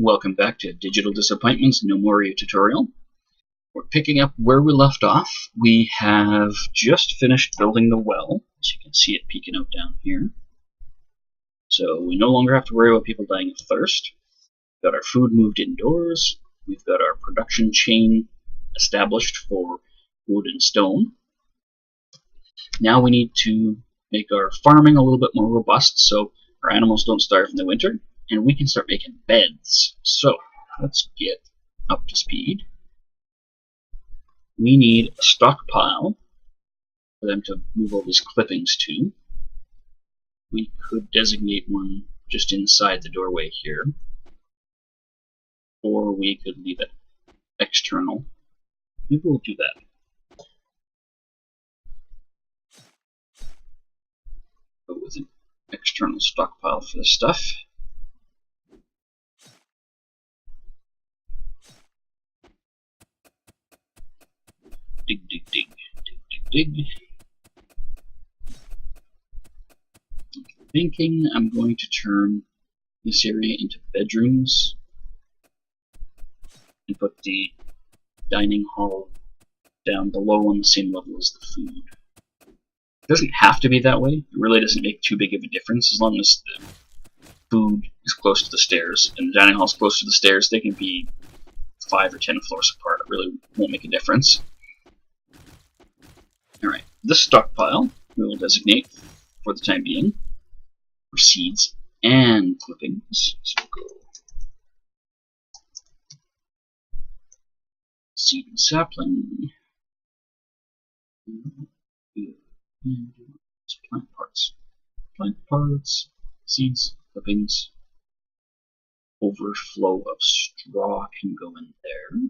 Welcome back to Digital Disappointment's Gnomoria tutorial. We're picking up where we left off. We have just finished building the well, as you can see it peeking out down here. So we no longer have to worry about people dying of thirst. We've got our food moved indoors. We've got our production chain established for wood and stone. Now we need to make our farming a little bit more robust so our animals don't starve in the winter. And we can start making beds. So let's get up to speed. We need a stockpile for them to move all these clippings to. We could designate one just inside the doorway here, or we could leave it external. Maybe we'll do that. Go with an external stockpile for this stuff. Dig, dig, dig, dig, dig, dig. Thinking I'm going to turn this area into bedrooms and put the dining hall down below on the same level as the food. It doesn't have to be that way. It really doesn't make too big of a difference as long as the food is close to the stairs and the dining hall is close to the stairs. They can be 5 or 10 floors apart. It really won't make a difference. Alright, this stockpile we will designate for the time being for seeds and clippings. So we'll go seed and sapling. Plant parts. Plant parts, seeds, clippings. Overflow of straw can go in there.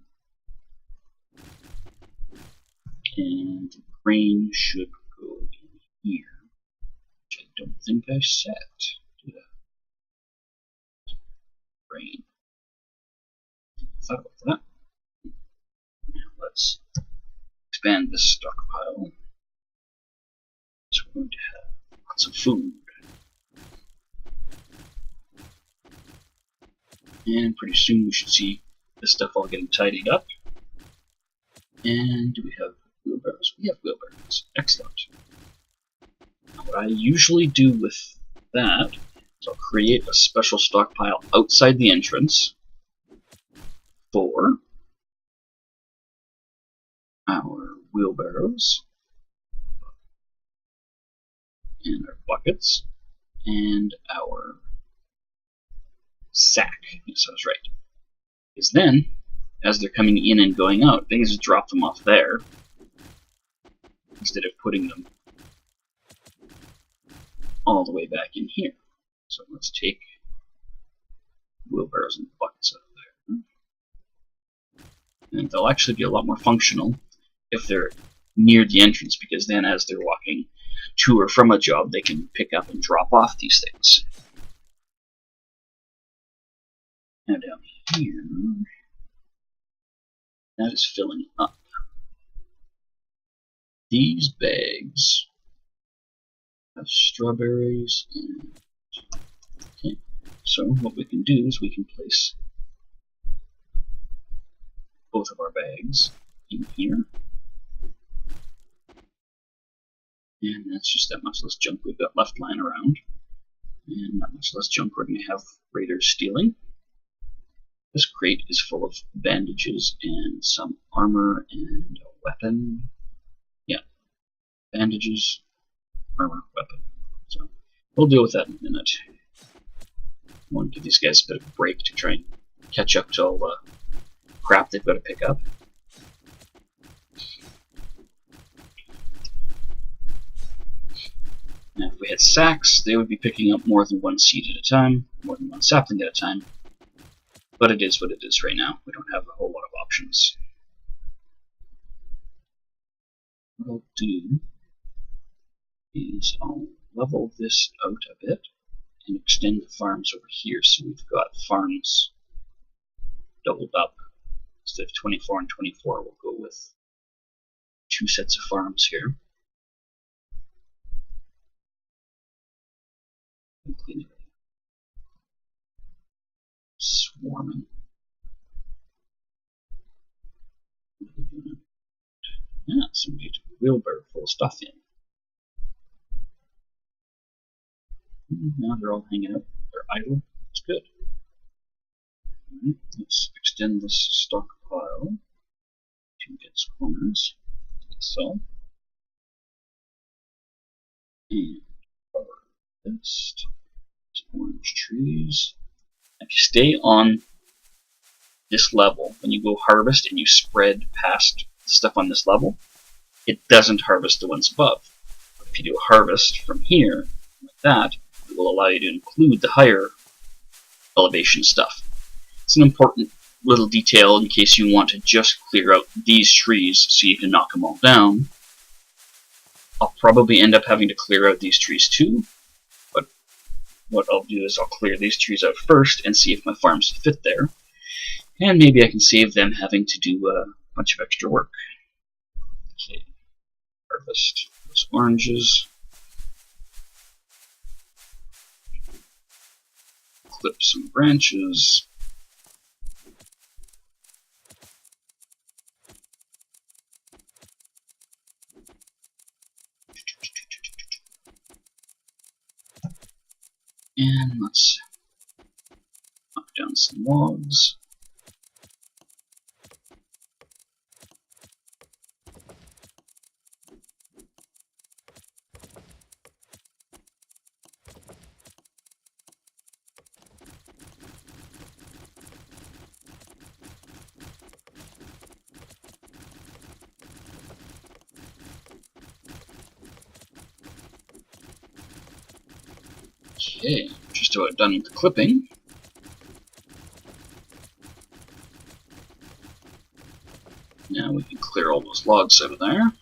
And grain should go in here, which I don't think I set. Did I? Grain. I thought about that. Now let's expand this stockpile. So we're going to have lots of food. And pretty soon we should see this stuff all getting tidied up. And do we have wheelbarrows? We have wheelbarrows. Excellent. Now what I usually do with that is I'll create a special stockpile outside the entrance for our wheelbarrows and our buckets and our sack. Yes, I was right. Because then, as they're coming in and going out, they just drop them off there instead of putting them all the way back in here. So let's take wheelbarrows and buckets out of there. And they'll actually be a lot more functional if they're near the entrance, because then as they're walking to or from a job, they can pick up and drop off these things. Now down here, that is filling up. These bags have strawberries and okay. So what we can do is we can place both of our bags in here. And that's just that much less junk we've got left lying around. And that much less junk we're going to have raiders stealing. This crate is full of bandages and some armor and a weapon. Yeah, bandages, armor, weapon. So we'll deal with that in a minute. I want to give these guys a bit of a break to try and catch up to all the crap they've got to pick up. Now if we had sacks, they would be picking up more than one seed at a time, more than one sapling at a time. But it is what it is right now. We don't have a whole lot of options. What I'll do is I'll level this out a bit and extend the farms over here so we've got farms doubled up. Instead of 24 and 24, we'll go with 2 sets of farms here. And clean it. Swarming. Somebody took a wheelbarrow full of stuff in. Now they're all hanging out. They're idle. It's good. Right, let's extend this stockpile to its corners, like so. And cover this. Orange trees. If you stay on this level, when you go harvest and you spread past stuff on this level, it doesn't harvest the ones above. But if you do a harvest from here, like that, it will allow you to include the higher elevation stuff. It's an important little detail in case you want to just clear out these trees so you can knock them all down. I'll probably end up having to clear out these trees too, but what I'll do is I'll clear these trees out first and see if my farms fit there. And maybe I can save them having to do a bunch of extra work. Okay, harvest those oranges. Clip some branches. And let's knock down some logs. Okay, just about done with the clipping. Now we can clear all those logs out of there.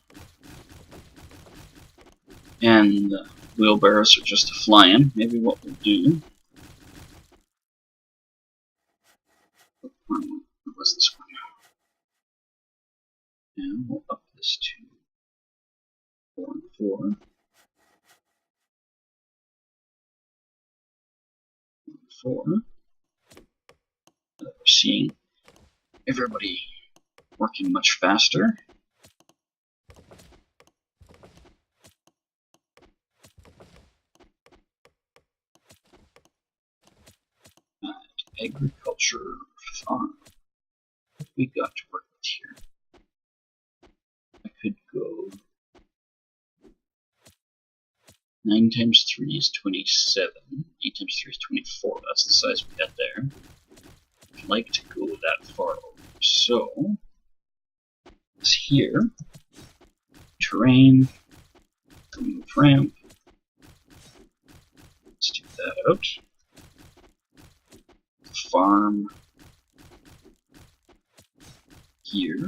And the wheelbarrows are just flying. Maybe what we'll do... What was this one? And we'll up this to 4 and 4. 4. We're seeing everybody working much faster. Agriculture farm. What we got to work with here? I could go 9 times 3 is 27. 8 times 3 is 24. That's the size we got there. I'd like to go that far over. So, it's here. Terrain. Remove ramp. Let's do that out. Farm. Here.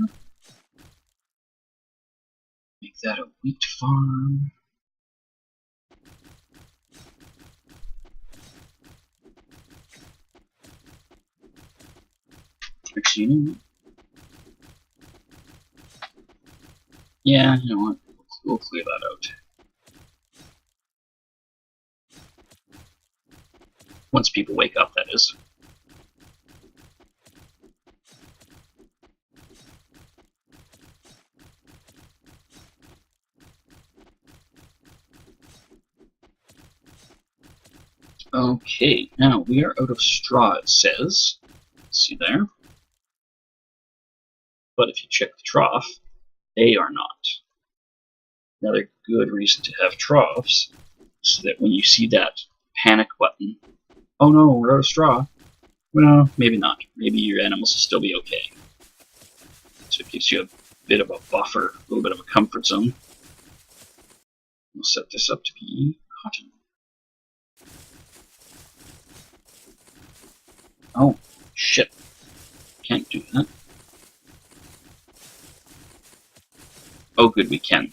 Make that a wheat farm. Actually, you know what? Yeah, you know what? We'll clear that out. Once people wake up, that is. Okay, now we are out of straw, it says. See there? But if you check the trough, they are not. Another good reason to have troughs, so that when you see that panic button, oh no, we're out of straw. Well, maybe not. Maybe your animals will still be okay. So it gives you a bit of a buffer, a little bit of a comfort zone. We'll set this up to be cotton. Oh, shit. Can't do that. Oh good, we can.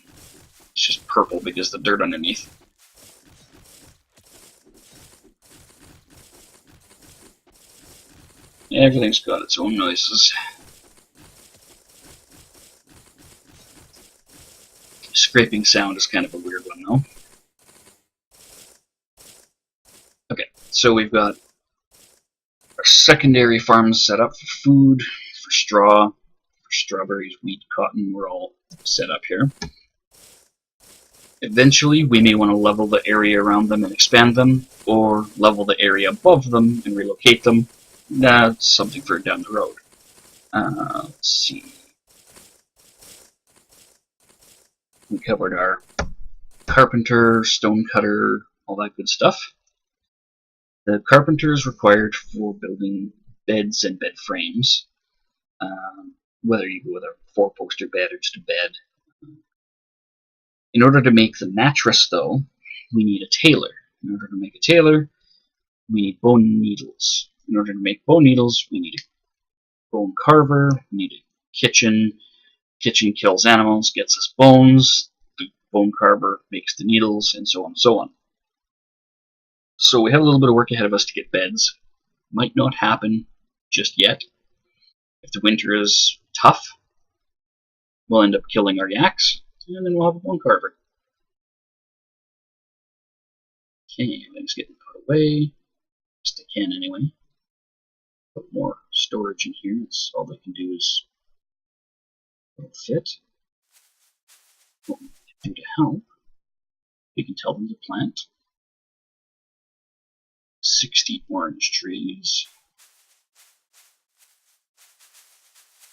It's just purple because the dirt underneath. Everything's got its own noises. Scraping sound is kind of a weird one, though. Okay, so we've got our secondary farms set up for food, for straw, for strawberries, wheat, cotton, we're all set up here. Eventually, we may want to level the area around them and expand them, or level the area above them and relocate them. That's something for down the road. Let's see. We covered our carpenter, stonecutter, all that good stuff. The carpenter is required for building beds and bed frames, whether you go with a 4-poster bed or just a bed. In order to make the mattress, though, we need a tailor. In order to make a tailor, we need bone needles. In order to make bone needles, we need a bone carver, we need a kitchen. Kitchen kills animals, gets us bones. The bone carver makes the needles, and so on and so on. So we have a little bit of work ahead of us to get beds. Might not happen just yet. If the winter is tough, we'll end up killing our yaks, and then we'll have a bone carver. Okay, everything's getting put away. Best I can anyway. Put more storage in here. That's all they can do is fit. What we can do to help, we can tell them to plant 60 orange trees.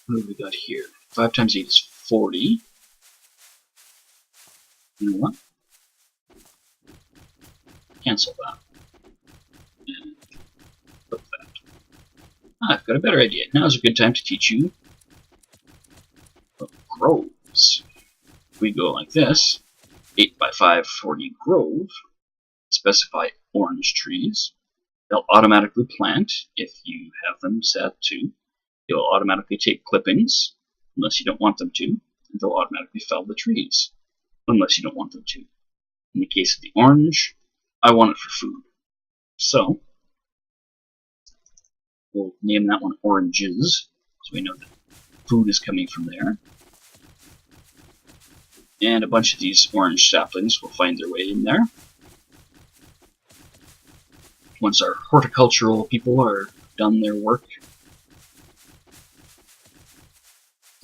What have we got here? 5 times 8 is 40. You know what? Cancel that. And put that. I've got a better idea. Now's a good time to teach you about groves. We go like this. 8 by 5, 40 grove. Specify orange trees. They'll automatically plant if you have them set to. They'll automatically take clippings, unless you don't want them to, and they'll automatically fell the trees, unless you don't want them to. In the case of the orange, I want it for food. So, we'll name that one oranges, so we know that food is coming from there. And a bunch of these orange saplings will find their way in there. Once our horticultural people are done their work.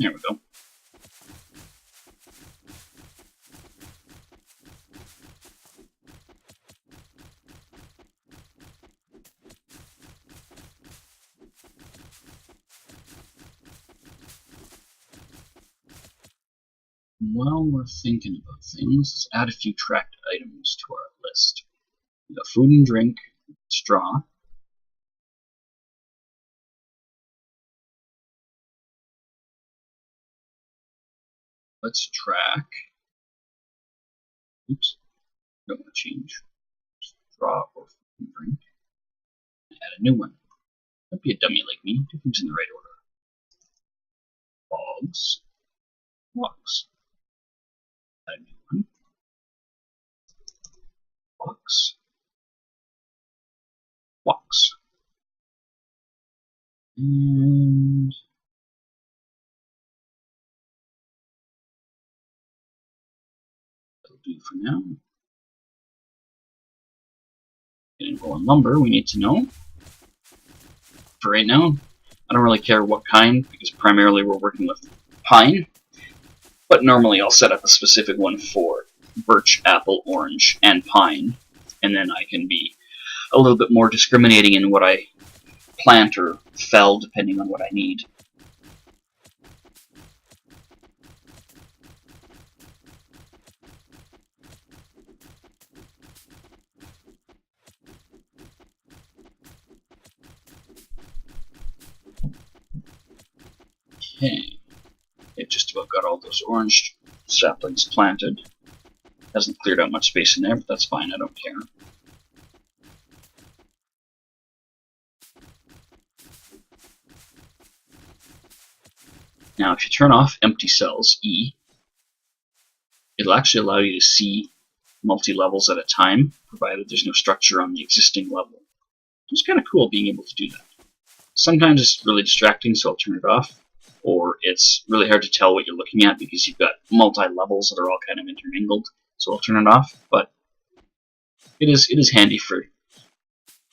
There we go. While we're thinking about things, let's add a few tracked items to our list. We got food and drink, straw. Let's track. Oops, don't want to change. Straw or food and drink. Add a new one. Don't be a dummy like me. Do things in the right order. Logs. Logs. Add a new one. Logs. Logs. And that'll do for now. Getting rolling lumber, we need to know. For right now, I don't really care what kind, because primarily we're working with pine. But normally I'll set up a specific one for birch, apple, orange, and pine. And then I can be a little bit more discriminating in what I plant or fell, depending on what I need. Okay, it just about got all those orange saplings planted. Hasn't cleared out much space in there, but that's fine, I don't care. Now, if you turn off empty cells, E, it'll actually allow you to see multi-levels at a time, provided there's no structure on the existing level. It's kind of cool being able to do that. Sometimes it's really distracting, so I'll turn it off. Or it's really hard to tell what you're looking at because you've got multi-levels that are all kind of intermingled, so I'll turn it off. But it is handy for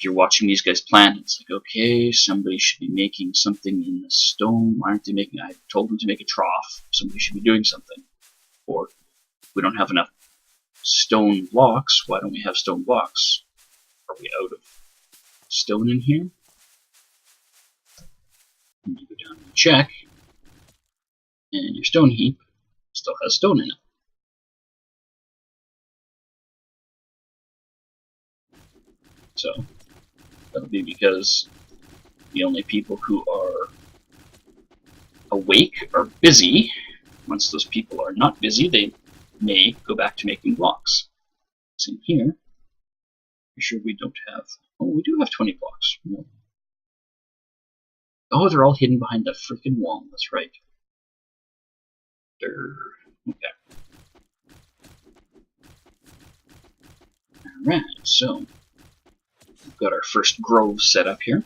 you're watching these guys plant, it's like, okay, somebody should be making something in the stone. Why aren't they making? I told them to make a trough. Somebody should be doing something. Or we don't have enough stone blocks. Why don't we have stone blocks? Are we out of stone in here? And you go down and check, and your stone heap still has stone in it. So that'll be because the only people who are awake are busy. Once those people are not busy, they may go back to making blocks. So in here, I'm sure we don't have. Oh, we do have 20 blocks. Oh, they're all hidden behind the freaking wall. That's right. Okay. Alright, so we've got our first grove set up here.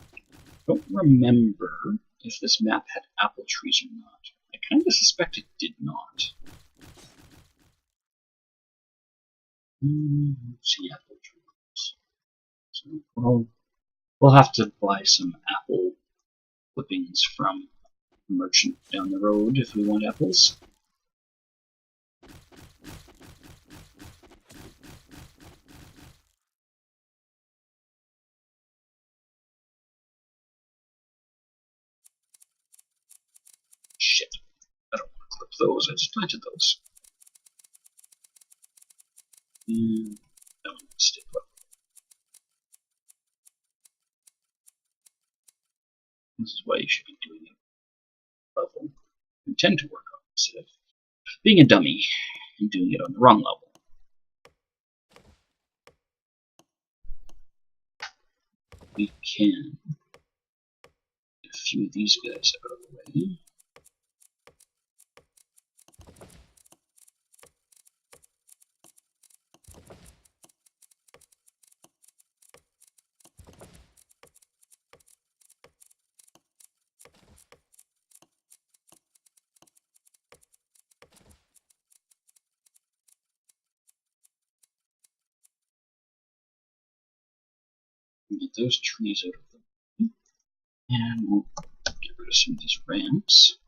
Don't remember if this map had apple trees or not. I kind of suspect it did not. Let's see, apple trees. So we'll have to buy some apple clippings from a merchant down the road if we want apples. Shit. I don't want to clip those. I just planted those. And that one stay put. This is why you should be doing it level you tend to work on instead of being a dummy and doing it on the wrong level. We can get a few of these guys out of the way. Get those trees out of the way. And we'll get rid of some of these ramps.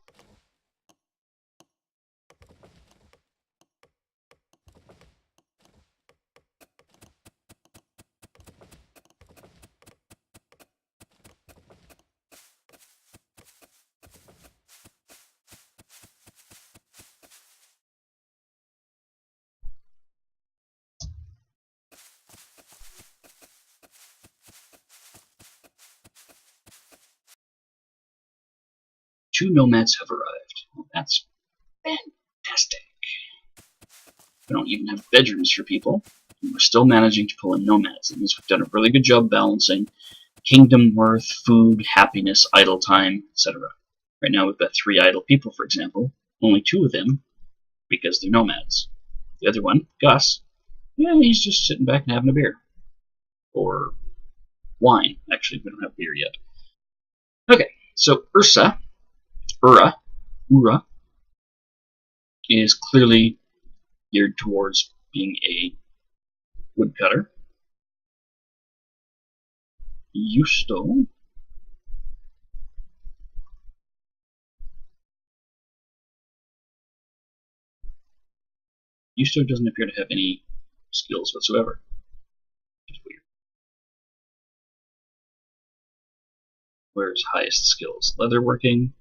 Two nomads have arrived. Well, that's fantastic. We don't even have bedrooms for people, and we're still managing to pull in nomads. That means we've done a really good job balancing kingdom worth, food, happiness, idle time, etc. Right now we've got 3 idle people, for example. Only 2 of them because they're nomads. The other one, Gus, yeah, he's just sitting back and having a beer. Or wine. Actually, we don't have beer yet. Okay, so Ura, is clearly geared towards being a woodcutter. Justo doesn't appear to have any skills whatsoever. Which is weird. Where's highest skills? Leatherworking,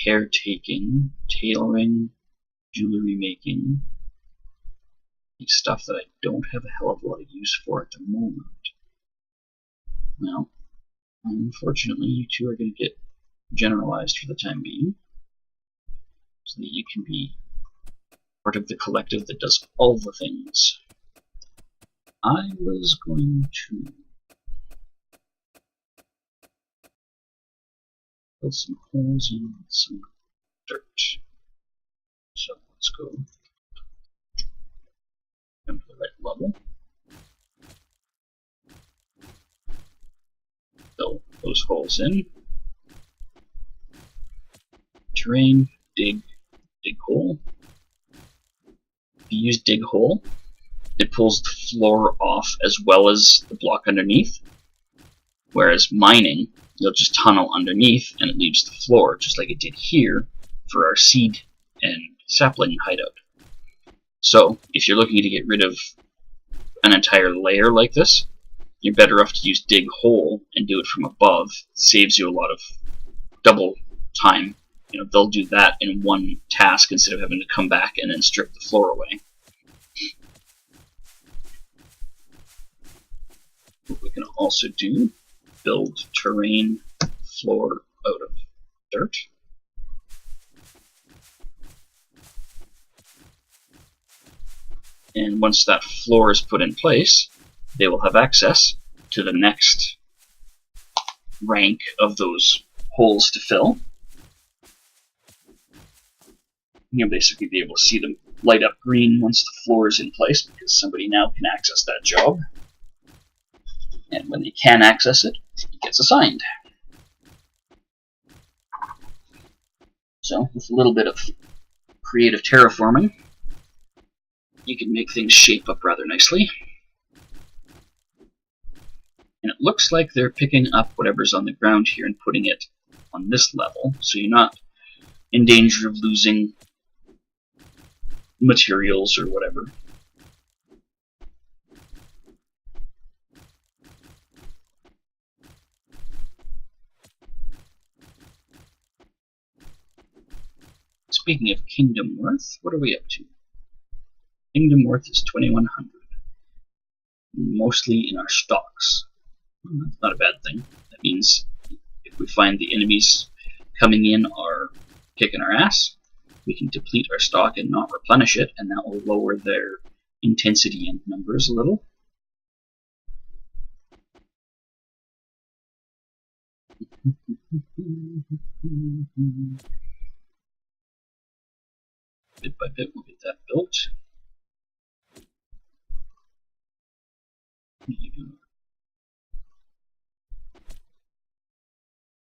caretaking, tailoring, jewelry making. Stuff that I don't have a hell of a lot of use for at the moment. Well, unfortunately, you 2 are going to get generalized for the time being, so that you can be part of the collective that does all the things. I was going to fill some holes in with some dirt. So let's go down to the right level. Fill those holes in. Terrain, dig hole. If you use dig hole, it pulls the floor off as well as the block underneath. Whereas mining, you'll just tunnel underneath and it leaves the floor, just like it did here for our seed and sapling hideout. So if you're looking to get rid of an entire layer like this, you're better off to use dig hole and do it from above. It saves you a lot of double time. You know, they'll do that in one task instead of having to come back and then strip the floor away. What we can also do, build terrain floor out of dirt. And once that floor is put in place, they will have access to the next rank of those holes to fill. You'll basically be able to see them light up green once the floor is in place, because somebody now can access that job. And when they can access it, it gets assigned. So, with a little bit of creative terraforming, you can make things shape up rather nicely. And it looks like they're picking up whatever's on the ground here and putting it on this level, so you're not in danger of losing materials or whatever. Speaking of Kingdom Worth, what are we up to? Kingdom Worth is 2100. Mostly in our stocks. That's not a bad thing. That means if we find the enemies coming in are kicking our ass, we can deplete our stock and not replenish it, and that will lower their intensity and numbers a little. Bit by bit we'll get that built.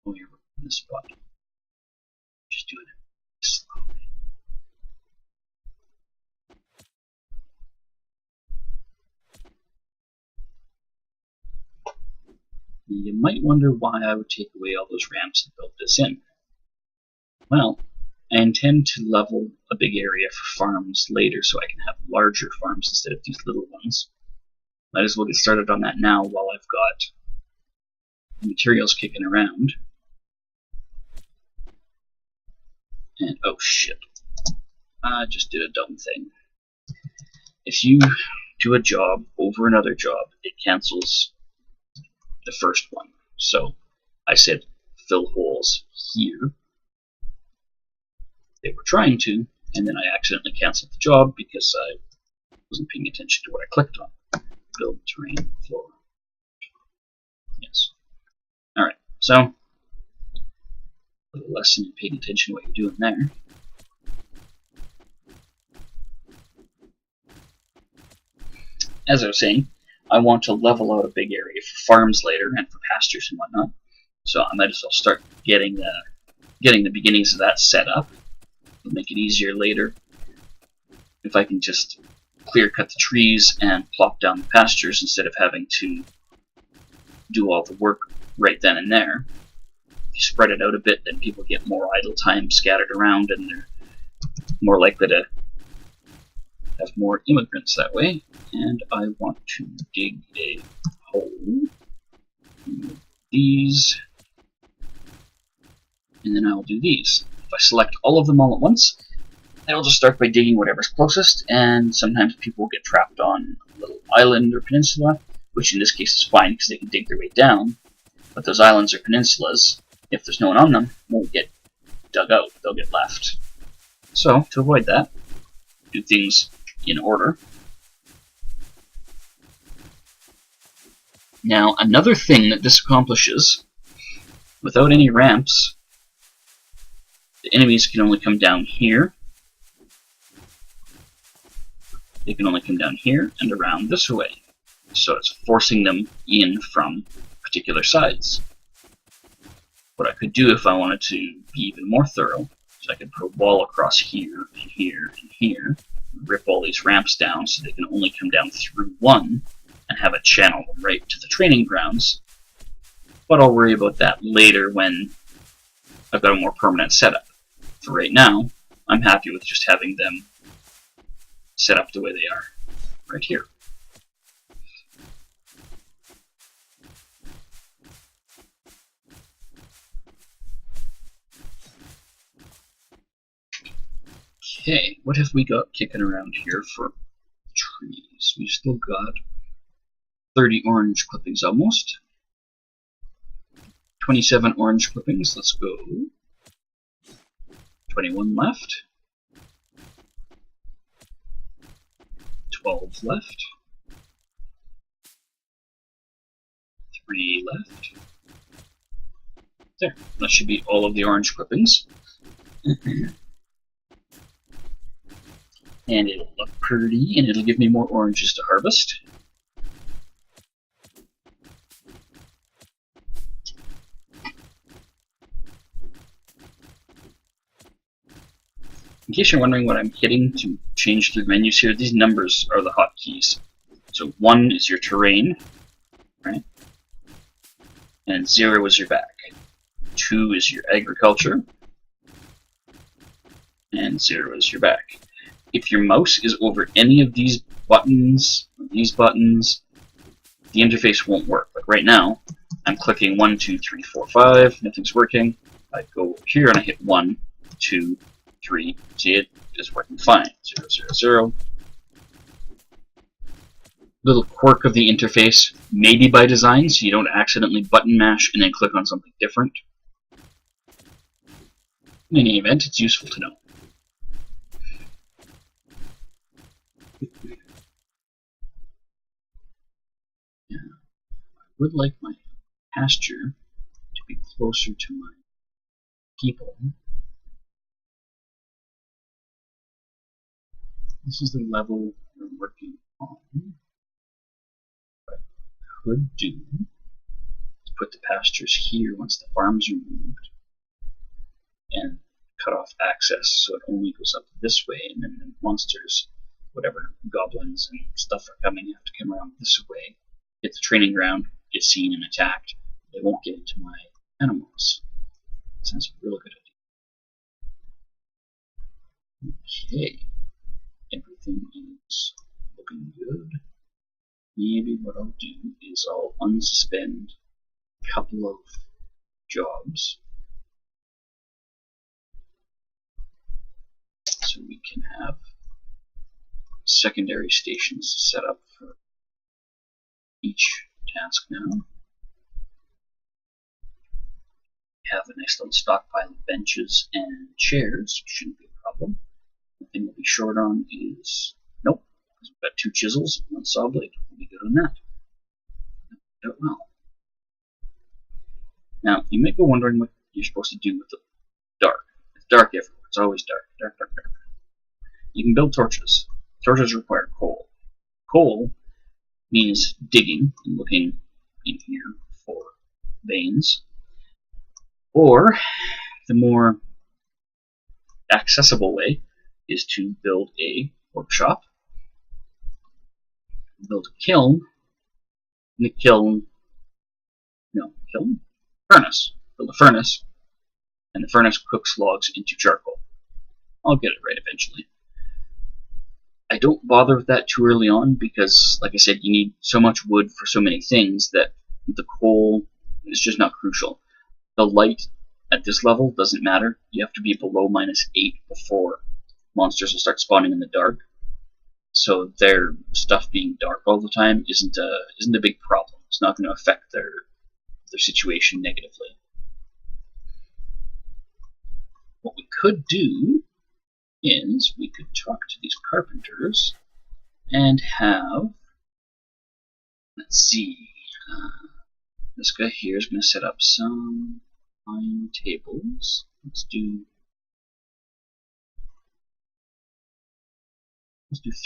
Oh, you're in this spot. Just doing it slowly. You might wonder why I would take away all those ramps and build this in. Well, I intend to level a big area for farms later so I can have larger farms instead of these little ones. Might as well get started on that now while I've got materials kicking around. And oh shit, I just did a dumb thing. If you do a job over another job, it cancels the first one. So I said fill holes here. They were trying to, and then I accidentally canceled the job because I wasn't paying attention to what I clicked on. Build terrain floor. Yes. Alright, so a little lesson in paying attention to what you're doing there. As I was saying, I want to level out a big area for farms later and for pastures and whatnot. So I might as well start getting the beginnings of that set up. It'll make it easier later if I can just clear cut the trees and plop down the pastures instead of having to do all the work right then and there. If you spread it out a bit, then people get more idle time scattered around and they're more likely to have more immigrants that way. And I want to dig a hole. These. And then I'll do these. If I select all of them all at once, they'll just start by digging whatever's closest, and sometimes people get trapped on a little island or peninsula, which in this case is fine because they can dig their way down. But those islands or peninsulas, if there's no one on them, won't get dug out, they'll get left. So, to avoid that, do things in order. Now, another thing that this accomplishes, without any ramps, the enemies can only come down here. They can only come down here and around this way. So it's forcing them in from particular sides. What I could do if I wanted to be even more thorough, is I could put a wall across here, and here, and here, and rip all these ramps down so they can only come down through one, and have it channel right to the training grounds. But I'll worry about that later when I've got a more permanent setup. For right now, I'm happy with just having them set up the way they are, right here. Okay, what have we got kicking around here for trees? We've still got 30 orange clippings almost. 27 orange clippings, let's go. 21 left. 12 left. 3 left. There, that should be all of the orange clippings. And it'll look pretty, and it'll give me more oranges to harvest. In case you're wondering what I'm hitting to change the menus here, these numbers are the hotkeys. So 1 is your terrain, right? And 0 is your back. 2 is your agriculture, and 0 is your back. If your mouse is over any of these buttons, the interface won't work. Like right now, I'm clicking 1, 2, 3, 4, 5, nothing's working. I go over here and I hit 1, 2, 3, see it is working fine. 0, 0, 0. Little quirk of the interface, maybe by design, so you don't accidentally button mash and then click on something different. In any event, it's useful to know. Yeah. I would like my pasture to be closer to my people. This is the level we're working on. What I could do is put the pastures here once the farms are moved and cut off access so it only goes up this way, and then the monsters, whatever goblins and stuff are coming, have to come around this way, hit the training ground, get seen and attacked. They won't get into my animals. That sounds a real good idea. Okay. Everything is looking good. Maybe what I'll do is I'll unsuspend a couple of jobs so we can have secondary stations set up for each task now. We have a nice little stockpile of benches and chairs, which shouldn't be a problem. The thing we'll be short on is, nope, because we've got 2 chisels and 1 saw blade. We'll be good on that. Oh well. Now, you might be wondering what you're supposed to do with the dark. It's dark everywhere. It's always dark. Dark, dark, dark. You can build torches. Torches require coal. Coal means digging and looking in here for veins. Or, the more accessible way is to build a workshop, build a kiln, and furnace. Build a furnace, and the furnace cooks logs into charcoal. I'll get it right eventually. I don't bother with that too early on because, like I said, you need so much wood for so many things that the coal is just not crucial. The light at this level doesn't matter. You have to be below -8 before monsters will start spawning in the dark. So their stuff being dark all the time isn't a big problem. It's not going to affect their situation negatively. What we could do is we could talk to these carpenters and have, let's see, this guy here is going to set up some pine tables. Let's do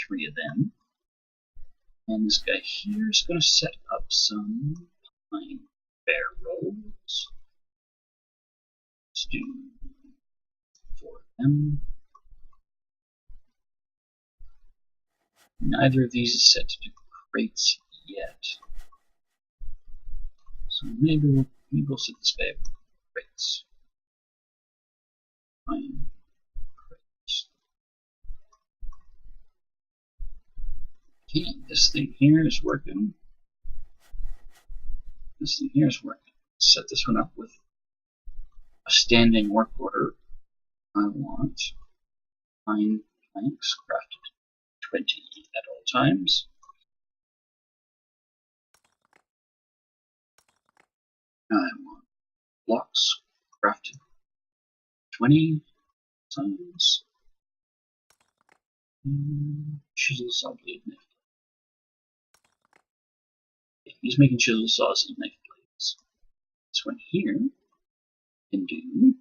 3 of them. And this guy here is going to set up some pine barrels. Let's do 4 of them. Neither of these is set to do crates yet. So maybe we'll We will set this back. Crates. Fine. Crates. Okay, this thing here is working. This thing here is working. Set this one up with a standing work order. I want 9 planks crafted 20 at all times. I want blocks crafted 20 times. Chisel saw blade knife. Okay, he's making chisel saws and knife blades. This one here can do.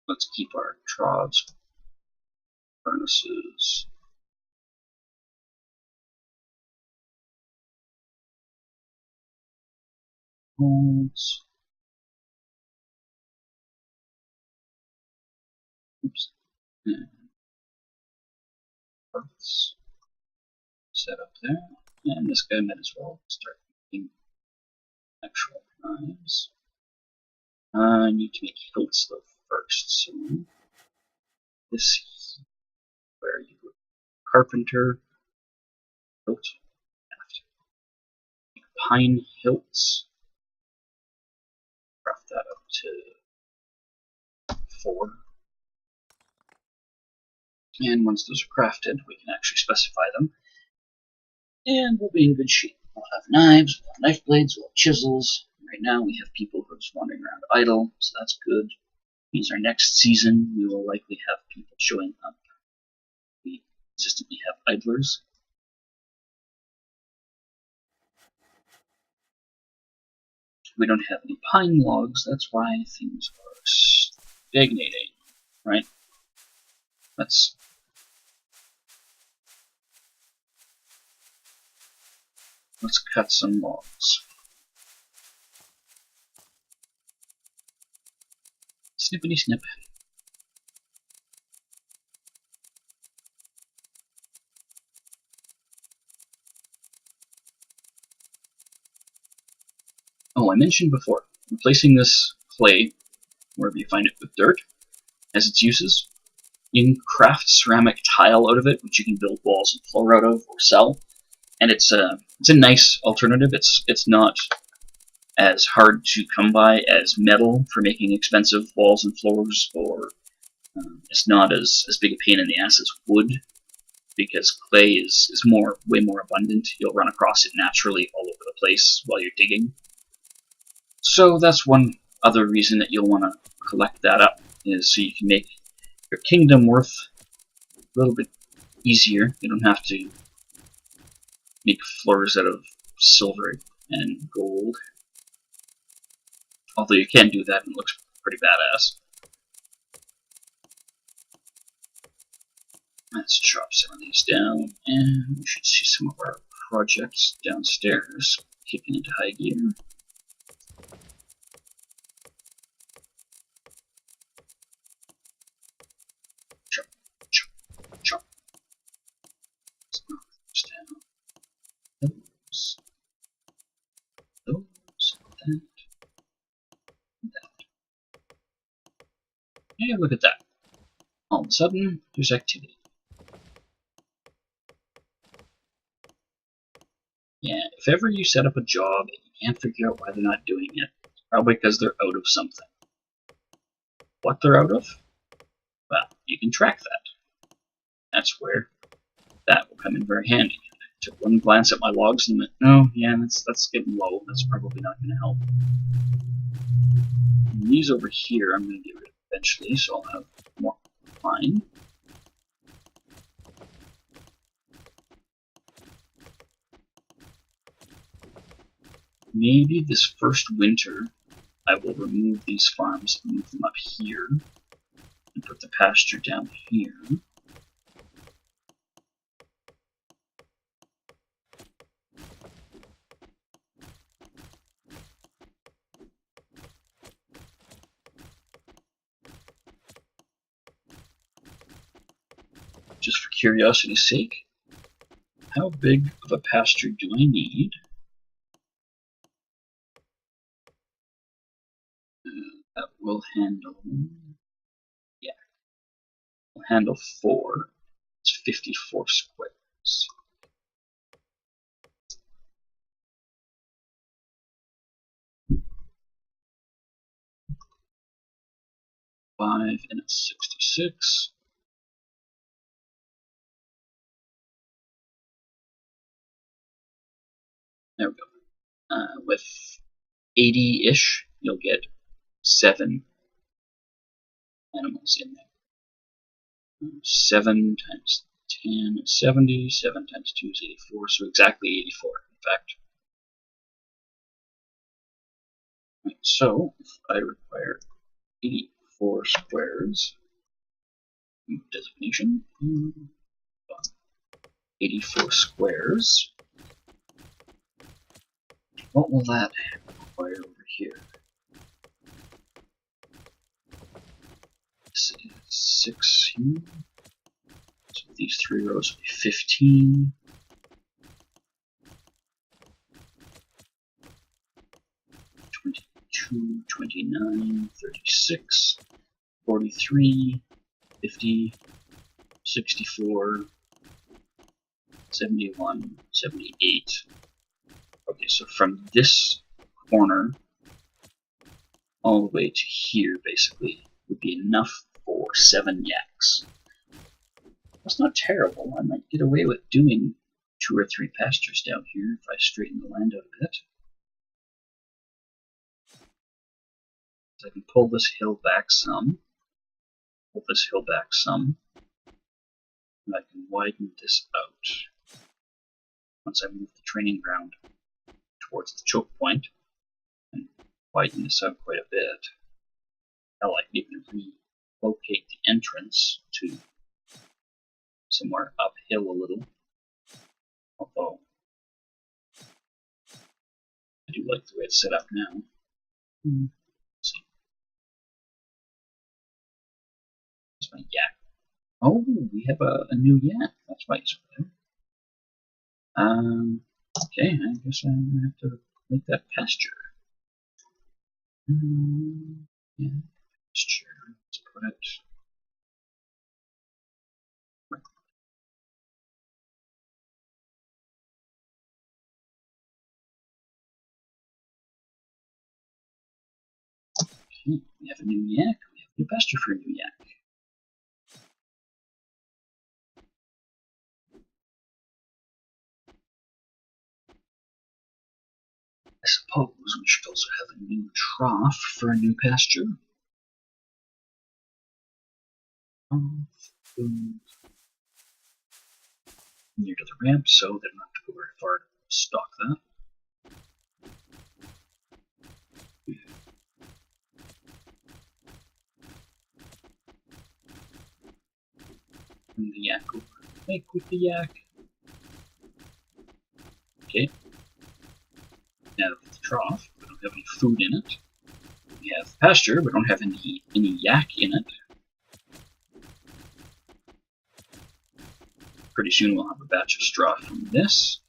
Let's keep our troughs, furnaces. Holds. Oops. And parts set up there. And this guy might as well start making actual knives. I need to make hilts though first, so this where you go. Carpenter hilt. Pine hilts. Craft that up to 4. And once those are crafted, we can actually specify them. And we'll be in good shape. We'll have knives, we'll have knife blades, we'll have chisels. Right now we have people who are just wandering around idle, so that's good. Means our next season we will likely have people showing up. We consistently have idlers. We don't have any pine logs, that's why things are stagnating, right? Let's cut some logs. Snippity snip. Oh, I mentioned before, replacing this clay, wherever you find it, with dirt, has its uses. You can craft ceramic tile out of it, which you can build walls and floor out of or sell. And it's a nice alternative. It's not as hard to come by as metal for making expensive walls and floors, or it's not as big a pain in the ass as wood, because clay is way more abundant. You'll run across it naturally all over the place while you're digging. So that's one other reason that you'll want to collect that up, is so you can make your kingdom worth a little bit easier. You don't have to make floors out of silver and gold. Although you can do that and it looks pretty badass. Let's chop some of these down, and we should see some of our projects downstairs kicking into high gear. Chop, chop, chop. Let's knock those down. Those, that. Hey, look at that. All of a sudden, there's activity. Yeah, if ever you set up a job and you can't figure out why they're not doing it, it's probably because they're out of something. What they're out of? Well, you can track that. That's where that will come in very handy. I took one glance at my logs and went, oh, yeah, that's getting low. That's probably not going to help. And these over here I'm going to get rid of eventually, so I'll have more pine. Maybe this first winter I will remove these farms and move them up here and put the pasture down here. Just for curiosity's sake. how big of a pasture do I need? That will handle, yeah, will handle 4. It's 54 squares. Five, and it's 66. There we go. With 80-ish, you'll get 7 animals in there. 7 times 10 is 70, 7 times 2 is 84, so exactly 84, in fact. Right, so, if I require 84 squares, designation, 84 squares, what will that require over here? This is 6 here. So these 3 rows will be 15. 22, 29, 36, 43, 50, 64, 71, 78. Okay, so from this corner all the way to here, basically, would be enough for 7 yaks. That's not terrible. I might get away with doing 2 or 3 pastures down here if I straighten the land out a bit. So I can pull this hill back some, and I can widen this out. Once I move the training ground towards the choke point, and widen this out quite a bit, hell, I can even relocate the entrance to somewhere uphill a little. Although, I do like the way it's set up now. Let's see. There's my yak. Oh, we have a new yak. That's why it's over there. Okay, I guess I'm going to have to make that pasture. Yeah, pasture. Let's put it. Okay, we have a new yak. We have a new pasture for a new yak. I suppose we should also have a new trough for a new pasture. Near to the ramp, so they don't have to go very far to stock that. Bring the yak over. Make with the yak. Okay. Now the trough, we don't have any food in it. We have pasture, we don't have any yak in it. Pretty soon we'll have a batch of straw from this.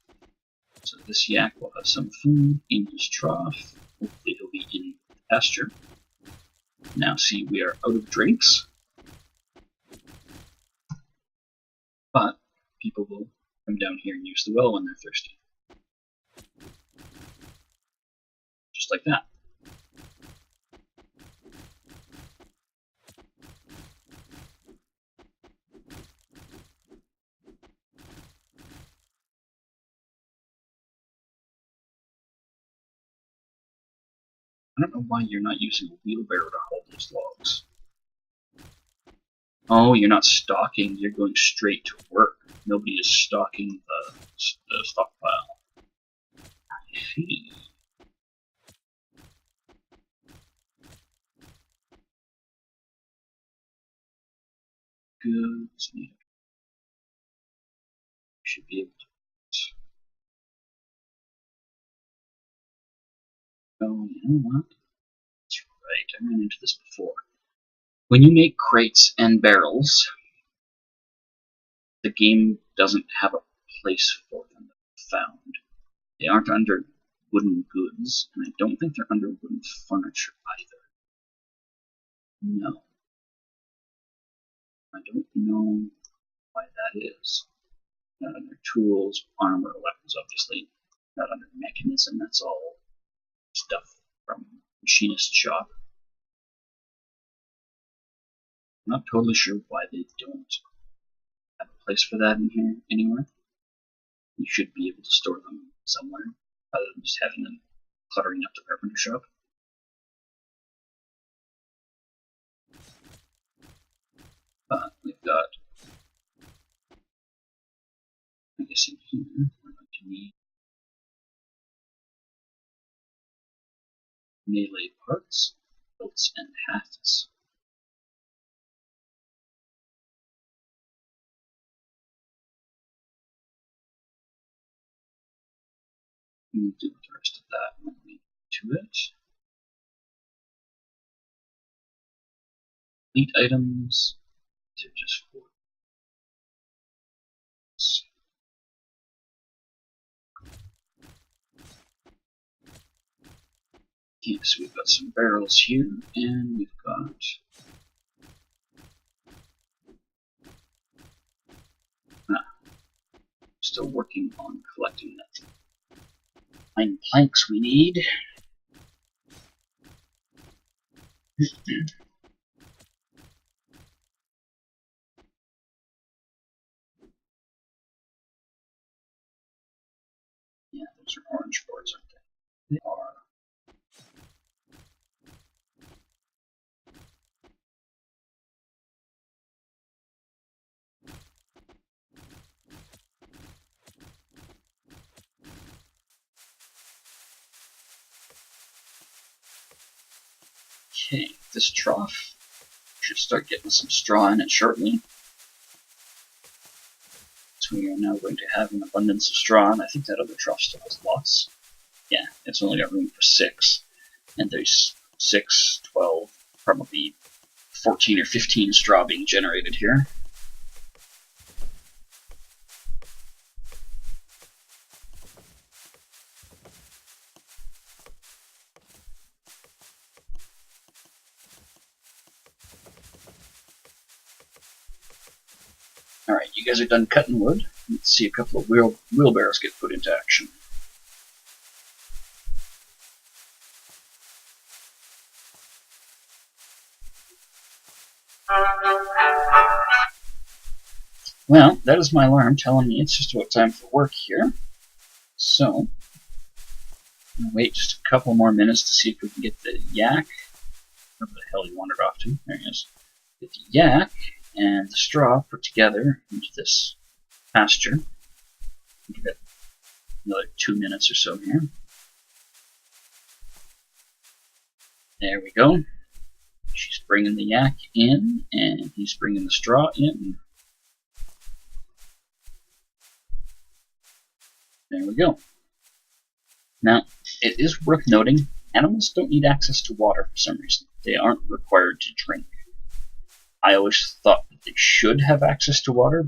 So this yak will have some food in his trough. Hopefully he'll be in the pasture. Now see, we are out of drinks. But people will come down here and use the well when they're thirsty. Just like that. I don't know why you're not using a wheelbarrow to haul those logs. Oh, you're not stocking, you're going straight to work. Nobody is stocking the stockpile. I see. Goods needed. Should be able to. Oh, you know what? That's right, I ran into this before. When you make crates and barrels, the game doesn't have a place for them found. They aren't under wooden goods, and I don't think they're under wooden furniture either. No. I don't know why that is. Not under tools, armor, weapons, obviously. Not under mechanism, that's all stuff from machinist shop. I'm not totally sure why they don't have a place for that in here anywhere. You should be able to store them somewhere, other than just having them cluttering up the carpenter shop. But we've got, I guess in here, we're going to need melee parts, belts, and hafts. We'll do the rest of that when we get to it. Elite items, they're just for okay, so we've got some barrels here, and we've got still working on collecting the 9 planks we need. Yeah, those are orange boards, aren't they? They are. Okay, this trough should start getting some straw in it shortly. So we are now going to have an abundance of straw, and I think that other trough still has lots. Yeah, it's only got room for 6. And there's 6, 12, probably 14 or 15 straw being generated here. Alright, you guys are done cutting wood. Let's see a couple of wheelbarrows get put into action. Well, that is my alarm telling me it's just about time for work here. So, I'm gonna wait just a couple more minutes to see if we can get the yak. Where the hell he wandered off to? There he is. Get the yak and the straw put together into this pasture. Give it another 2 minutes or so here. There we go. She's bringing the yak in, and he's bringing the straw in. There we go. Now, it is worth noting, animals don't need access to water for some reason. They aren't required to drink. I always thought that they should have access to water,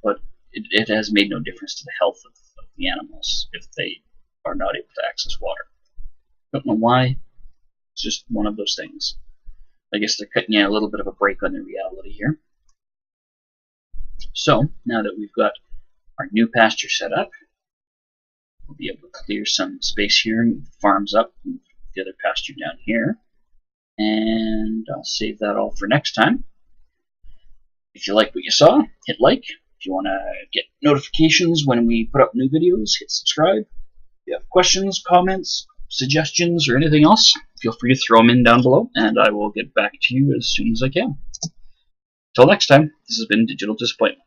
but it has made no difference to the health of the animals if they are not able to access water. Don't know why. It's just one of those things. I guess they're cutting a little bit of a break on the reality here. So, now that we've got our new pasture set up, we'll be able to clear some space here and farms up, move the other pasture down here. And I'll save that all for next time. If you like what you saw, hit like. If you want to get notifications when we put up new videos, hit subscribe. If you have questions, comments, suggestions, or anything else, feel free to throw them in down below, and I will get back to you as soon as I can. Till next time, this has been Digital Disappointment.